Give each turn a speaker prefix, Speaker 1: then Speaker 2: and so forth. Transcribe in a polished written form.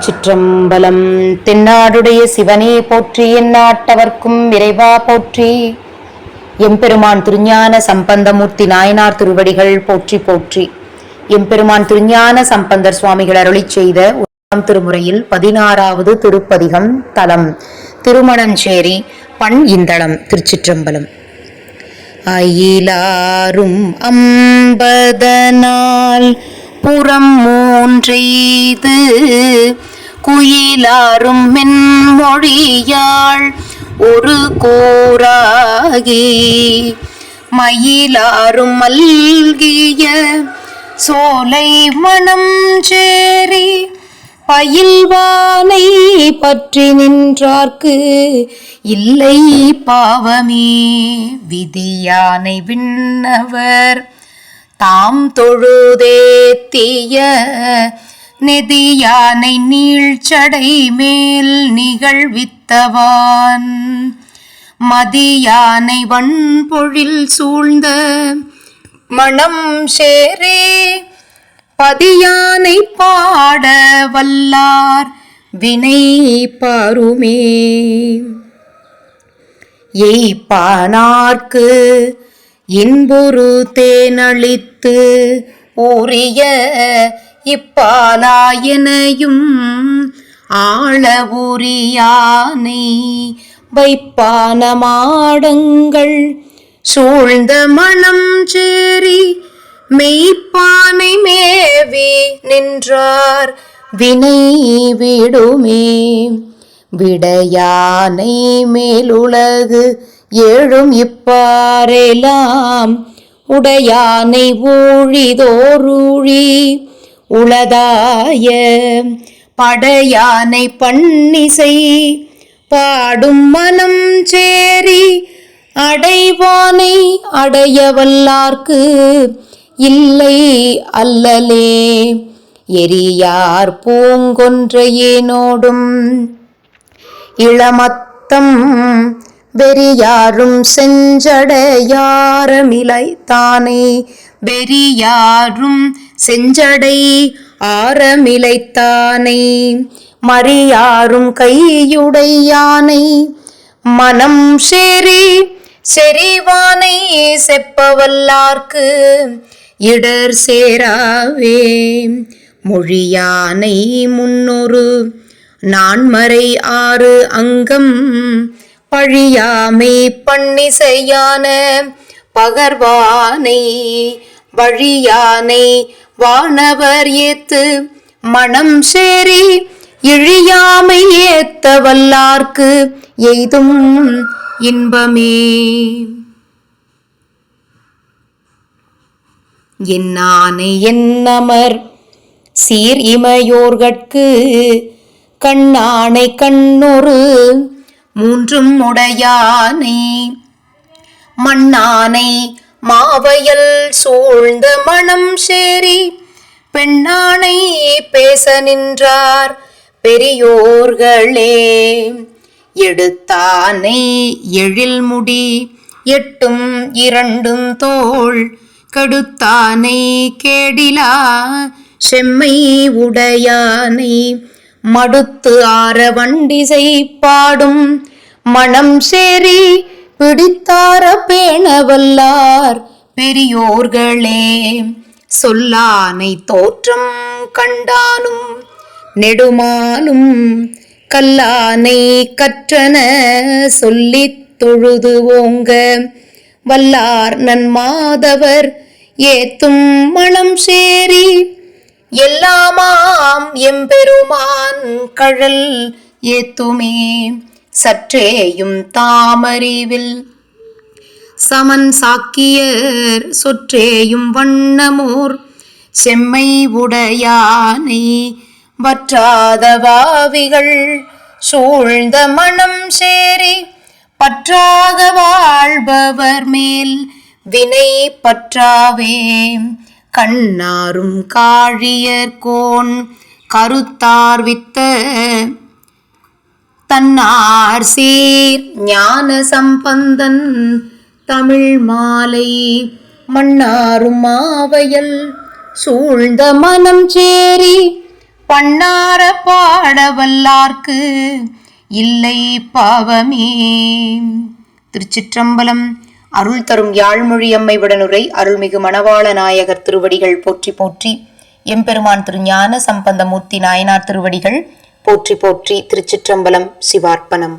Speaker 1: திருச்சிற்றம்பலம். தென்னாடுடைய சிவனே போற்றி, எந்நாட்டவர்க்கும் இறைவா போற்றி. எம்பெருமான் திருஞான சம்பந்தமூர்த்தி நாயனார் திருவடிகள் போற்றி போற்றி. எம்பெருமான் திருஞான சம்பந்தர் சுவாமிகள் அருளிச் செய்த ஒன்றாம் திருமுறையில் 16வது திருப்பதிகம். தலம் திருமணஞ்சேரி, பண் இந்தளம். திருச்சிற்றம்பலம். அயிலாரும் அம்பதனால் புறம் மூன்றெய்து குயிலாரும் மென்மொழியாள் ஒரு கோராகி மயிலாரும் மல்கிய சோலை மணம் சேரி பயில்வானை பற்றி நின்றார்க்கு இல்லை பாவமே. விதியானை விண்ணவர் தாம் தொழுதேத்திய நெதியானை நீழ்ச்சடை மேல் நிகழ்வித்தவான் மதியானை வன்பொழில் சூழ்ந்த மணம் சேரே பதியானை பாட வல்லார் வினை பாருமே. எய்ப்பானார்க்கு இன்புறு தேனளித்து ஊறிய இப்பாலாயனையும் ஆள உரியானை வைப்பான மாடங்கள் சூழ்ந்த மணம் சேரி மெய்ப்பானை மேவி நின்றார் வினை விடுமே. விடையானை மேலுலகு ஏழும் இப்பாரெலாம் உடையானை ஊழிதோரூழி உளதாய படையானை பன்னிசை பாடும் மனம் சேரி அடைவானை அடைய வல்லார்க்கு இல்லை அல்லலே. எரியார் பூங்கொன்றையேனோடும் இளமத்தம் வெறியாரும் செஞ்சடையாரமிலைத்தானே வெறியாரும் செஞ்சடை ஆரமிலைத்தானை மறியாரும் கையுடையானை மனம் சேரி செறிவானை செப்பவல்லார்க்கு இடர் சேராவே. மொழியானை முன்னொரு நான்மறை 6 அங்கம் பழியாமை பன்னிசையான பகர்வானை வழியானை வானவர் ஏத்து மணம் சேரி இழியாமை ஏத்த வல்லார்க்கு எய்தும் இன்பமே. என்னானை என்னமர் சீர் இமையோர்கட்கு கண்ணானை கண்ணொரு மூன்றும் உடையானை மண்ணானை மாவையல் சூழ்ந்த மணம் சேரி பெண்ணானை பேச நின்றார் பெரியோர்களே. எடுத்தானை எழில்முடி 8ம் 2 தோள் கெடுத்தானை கேடிலா செம்மை உடையானை மடுத்து ஆர வண்டிசை பாடும் மணம் சேரி பிடித்தார பேணவல்லார் பெரியோர்களே. சொல்லானை தோற்றம் கண்டானும் நெடுமாலும் கல்லானை கற்றன சொல்லித் தொழுது ஓங்க வல்லார் நன்மாதவர் ஏத்தும் மணம் சேரி எல்லாமாம் எம்பெருமான் கழல் ஏத்துமே. சற்றேயும் தாமறிவில் சமன் சாக்கியர் சொற்றேயும் வண்ணமோர் செம்மை உடையானை வற்றாத வாவிகள் சூழ்ந்த மணம் சேரி பற்றாக வாழ்பவர் மேல் வினை பற்றாவே. கண்ணாரும் காழியர்கோன் கருத்தார் வித்த தன்னார் சீர் ஞான சம்பந்தன் தமிழ் மாலை மன்னாரும் மாவையல் சூழ்ந்த மனம் சேரி பண்ணார பாடவல்லார்க்கு இல்லை பாவமே. திருச்சிற்றம்பலம். அருள் தரும் யாழ்மொழி அம்மை உடனுரை அருள்மிகு மணவாள நாயகர் திருவடிகள் போற்றி போற்றி. எம்பெருமான் திருஞான சம்பந்தமூர்த்தி நாயனார் திருவடிகள் போற்றி போற்றி. திருச்சிற்றம்பலம். சிவார்ப்பணம்.